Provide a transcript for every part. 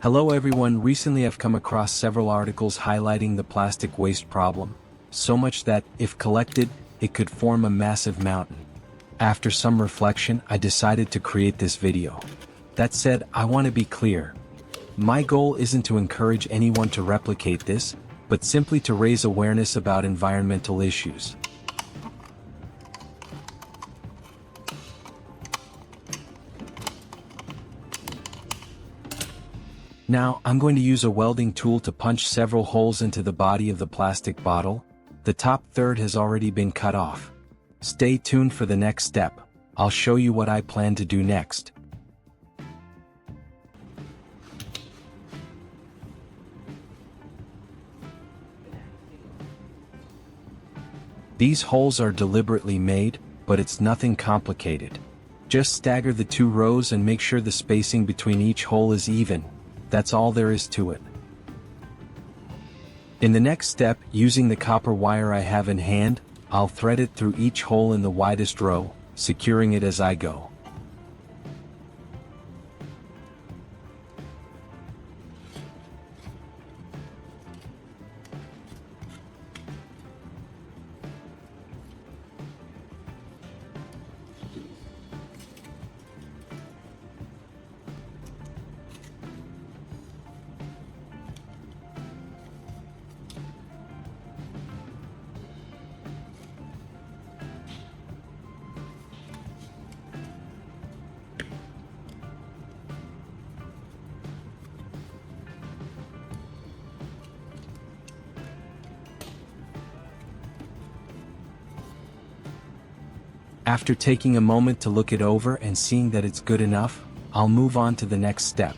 Hello everyone, recently I've come across several articles highlighting the plastic waste problem, so much that, if collected, it could form a massive mountain. After some reflection, I decided to create this video. That said, I want to be clear. My goal isn't to encourage anyone to replicate this, but simply to raise awareness about environmental issues. Now, I'm going to use a welding tool to punch several holes into the body of the plastic bottle. The top third has already been cut off. Stay tuned for the next step. I'll show you what I plan to do next. These holes are deliberately made, but it's nothing complicated. Just stagger the two rows and make sure the spacing between each hole is even. That's all there is to it. In the next step, using the copper wire I have in hand, I'll thread it through each hole in the widest row, securing it as I go. After taking a moment to look it over and seeing that it's good enough, I'll move on to the next step.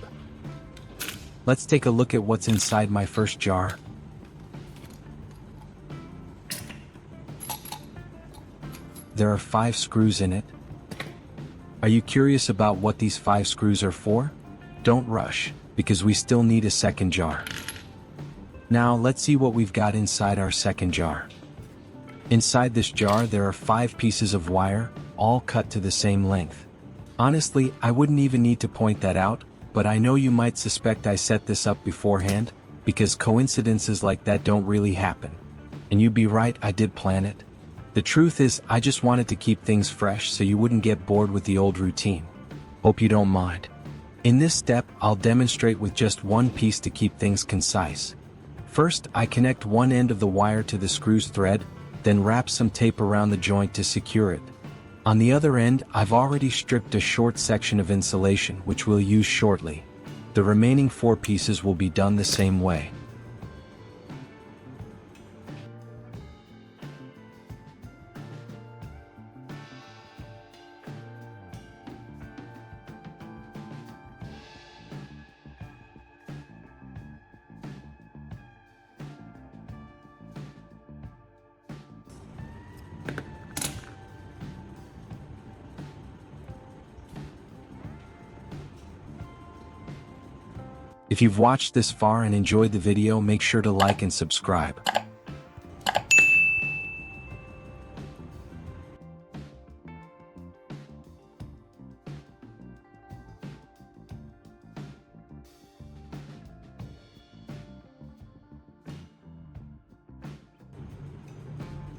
Let's take a look at what's inside my first jar. There are 5 screws in it. Are you curious about what these 5 screws are for? Don't rush, because we still need a second jar. Now let's see what we've got inside our second jar. Inside this jar there are 5 pieces of wire, all cut to the same length. Honestly, I wouldn't even need to point that out, but I know you might suspect I set this up beforehand, because coincidences like that don't really happen. And you'd be right, I did plan it. The truth is, I just wanted to keep things fresh so you wouldn't get bored with the old routine. Hope you don't mind. In this step, I'll demonstrate with just one piece to keep things concise. First, I connect one end of the wire to the screw's thread, then wrap some tape around the joint to secure it. On the other end, I've already stripped a short section of insulation which we'll use shortly. The remaining 4 pieces will be done the same way. If you've watched this far and enjoyed the video, make sure to like and subscribe.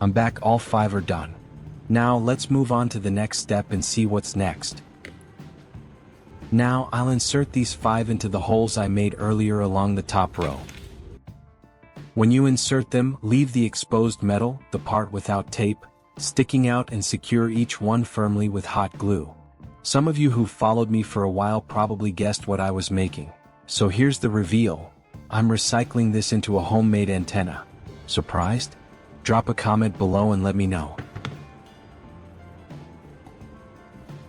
I'm back, all 5 are done. Now let's move on to the next step and see what's next. Now I'll insert these 5 into the holes I made earlier along the top row. When you insert them, leave the exposed metal, the part without tape, sticking out and secure each one firmly with hot glue. Some of you who've followed me for a while probably guessed what I was making. So here's the reveal. I'm recycling this into a homemade antenna. Surprised? Drop a comment below and let me know.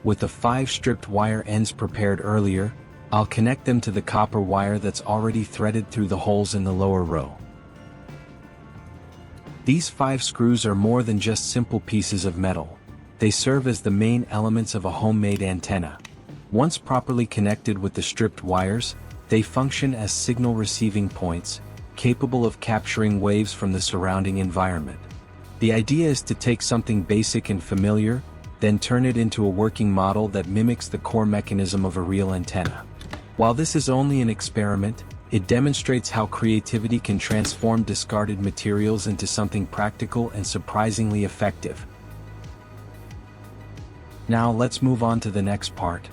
With the 5 stripped wire ends prepared earlier, I'll connect them to the copper wire that's already threaded through the holes in the lower row. These 5 screws are more than just simple pieces of metal. They serve as the main elements of a homemade antenna. Once properly connected with the stripped wires, they function as signal receiving points, capable of capturing waves from the surrounding environment. The idea is to take something basic and familiar, then turn it into a working model that mimics the core mechanism of a real antenna. While this is only an experiment, it demonstrates how creativity can transform discarded materials into something practical and surprisingly effective. Now let's move on to the next part.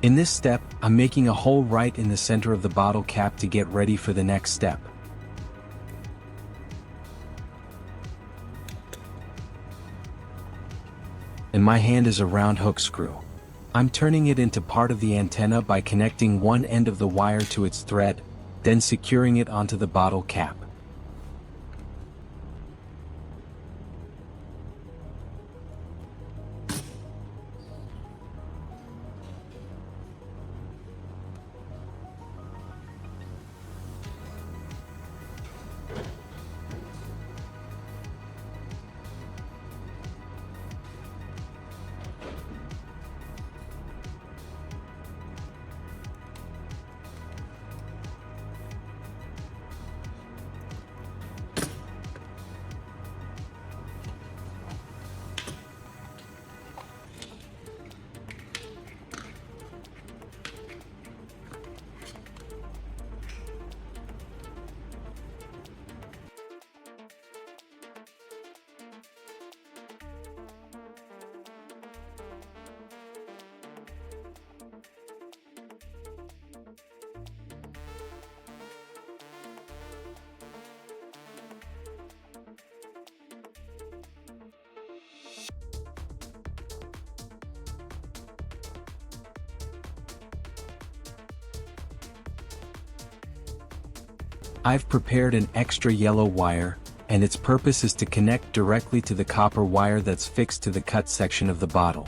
In this step, I'm making a hole right in the center of the bottle cap to get ready for the next step. In my hand is a round hook screw. I'm turning it into part of the antenna by connecting one end of the wire to its thread, then securing it onto the bottle cap. I've prepared an extra yellow wire, and its purpose is to connect directly to the copper wire that's fixed to the cut section of the bottle.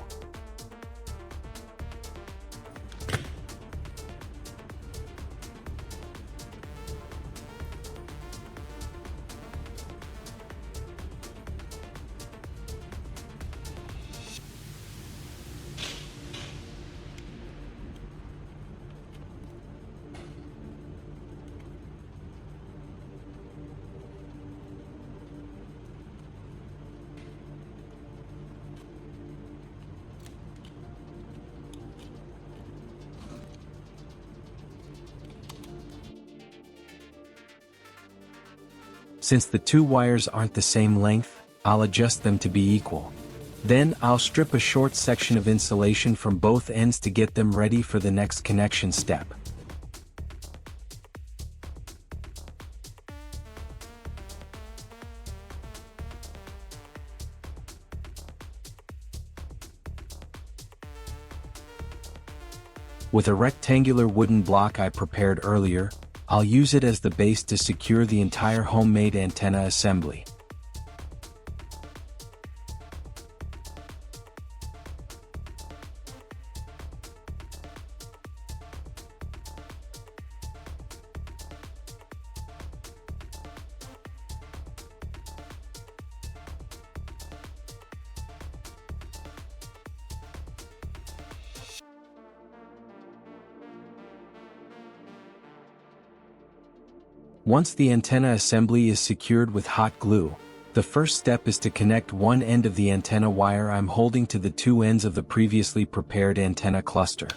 Since the two wires aren't the same length, I'll adjust them to be equal. Then I'll strip a short section of insulation from both ends to get them ready for the next connection step. With a rectangular wooden block I prepared earlier, I'll use it as the base to secure the entire homemade antenna assembly. Once the antenna assembly is secured with hot glue, the first step is to connect one end of the antenna wire I'm holding to the two ends of the previously prepared antenna cluster.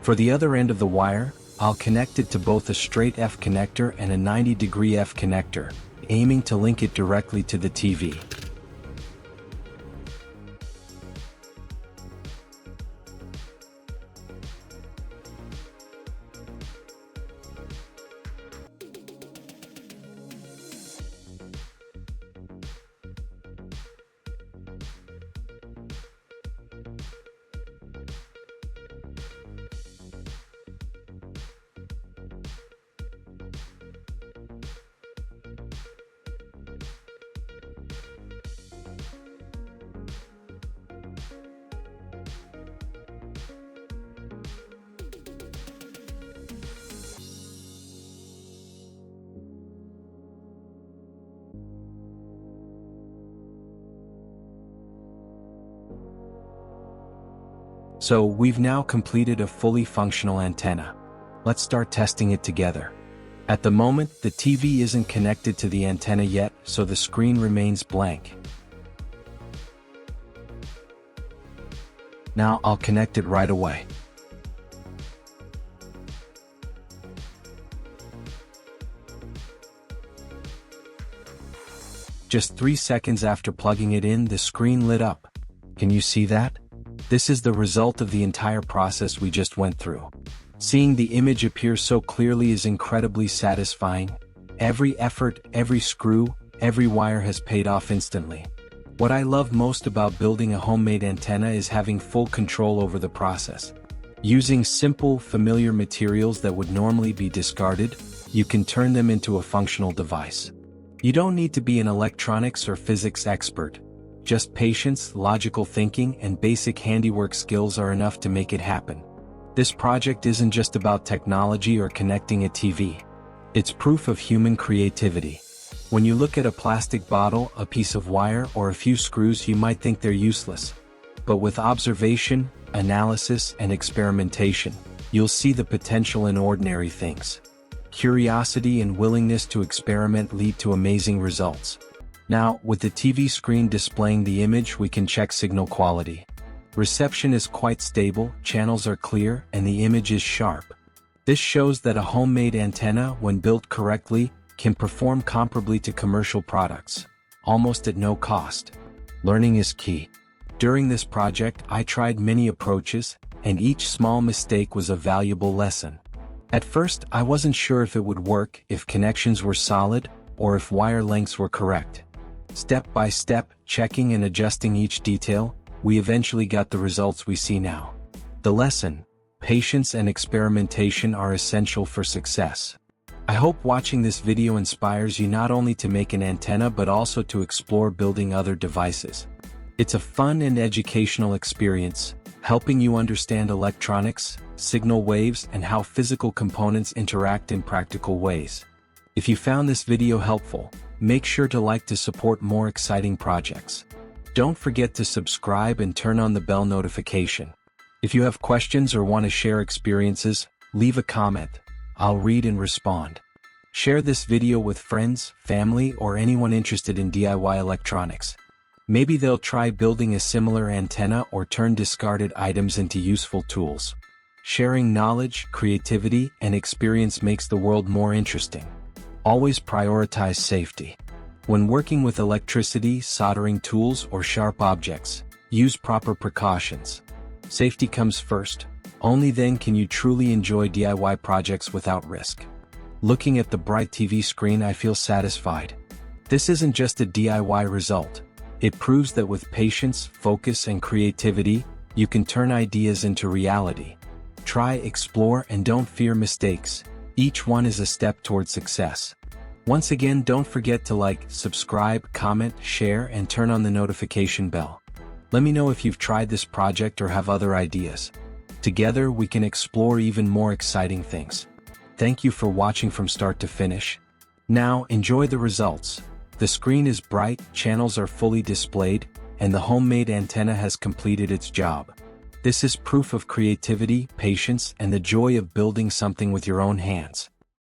For the other end of the wire, I'll connect it to both a straight F connector and a 90-degree F connector, aiming to link it directly to the TV. So we've now completed a fully functional antenna. Let's start testing it together. At the moment, the TV isn't connected to the antenna yet, so the screen remains blank. Now I'll connect it right away. Just 3 seconds after plugging it in, the screen lit up. Can you see that? This is the result of the entire process we just went through. Seeing the image appear so clearly is incredibly satisfying. Every effort, every screw, every wire has paid off instantly. What I love most about building a homemade antenna is having full control over the process. Using simple, familiar materials that would normally be discarded, you can turn them into a functional device. You don't need to be an electronics or physics expert. Just patience, logical thinking, and basic handiwork skills are enough to make it happen. This project isn't just about technology or connecting a TV. It's proof of human creativity. When you look at a plastic bottle, a piece of wire, or a few screws, you might think they're useless. But with observation, analysis, and experimentation, you'll see the potential in ordinary things. Curiosity and willingness to experiment lead to amazing results. Now, with the TV screen displaying the image, we can check signal quality. Reception is quite stable, channels are clear, and the image is sharp. This shows that a homemade antenna, when built correctly, can perform comparably to commercial products, almost at no cost. Learning is key. During this project, I tried many approaches, and each small mistake was a valuable lesson. At first, I wasn't sure if it would work, if connections were solid, or if wire lengths were correct. Step by step, checking and adjusting each detail, we eventually got the results we see now. The lesson: patience and experimentation are essential for success. I hope watching this video inspires you not only to make an antenna but also to explore building other devices. It's a fun and educational experience, helping you understand electronics, signal waves, and how physical components interact in practical ways. If you found this video helpful, make sure to like to support more exciting projects. Don't forget to subscribe and turn on the bell notification. If you have questions or want to share experiences, leave a comment. I'll read and respond. Share this video with friends, family, or anyone interested in DIY electronics. Maybe they'll try building a similar antenna or turn discarded items into useful tools. Sharing knowledge, creativity, and experience makes the world more interesting. Always prioritize safety. When working with electricity, soldering tools, or sharp objects, use proper precautions. Safety comes first. Only then can you truly enjoy DIY projects without risk. Looking at the bright TV screen, I feel satisfied. This isn't just a DIY result. It proves that with patience, focus, and creativity, you can turn ideas into reality. Try, explore, and don't fear mistakes. Each one is a step toward success. Once again, don't forget to like, subscribe, comment, share, and turn on the notification bell. Let me know if you've tried this project or have other ideas. Together, we can explore even more exciting things. Thank you for watching from start to finish. Now, enjoy the results. The screen is bright, channels are fully displayed, and the homemade antenna has completed its job. This is proof of creativity, patience, and the joy of building something with your own hands.